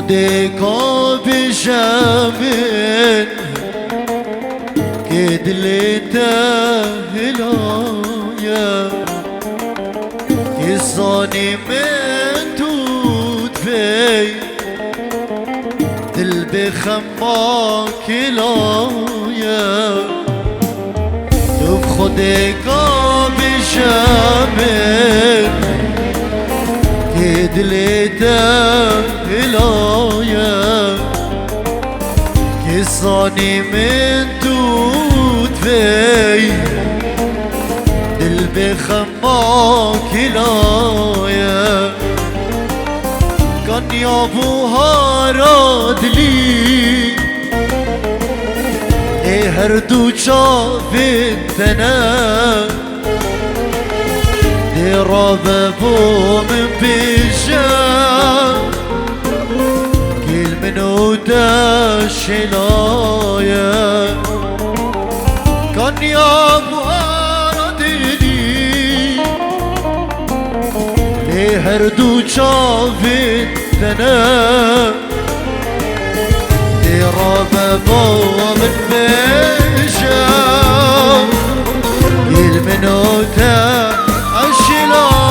خودك بشامن كد لتهلايا يصاني من توت في دل بخماك لايا خودك بشامن كد لتهلايا يصاني من توت في دل بخماك لايا كان يا ابوها رادلي هردو شافتنا دي ربابو من بيشام كل منو داشلايا كان يا ابوها رادلي هردو شافتنا ربابو من بيشام المنوتا الشلايا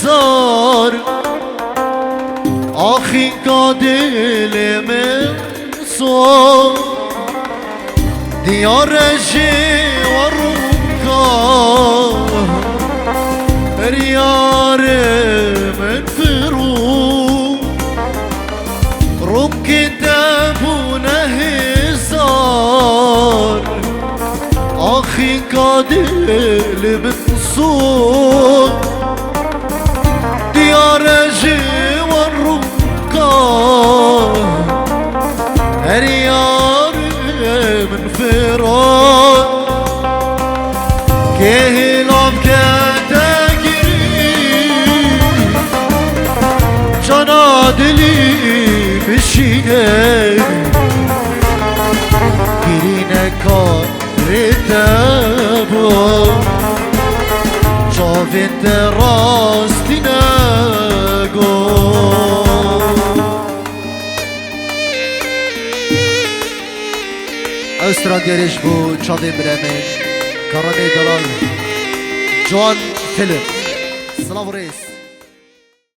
هزار آخی قادل من صور دیار جی و روکا ریار من فرو روم کتابون هزار آخی قادل من صور رجي والرقا ريار من فرار كهلام كتاكري جنادلي بشيني كرينكا رتابو شافت راستنا استرادیرش بو چادی برمین کارانی دلال جوان فیلم سلام ریس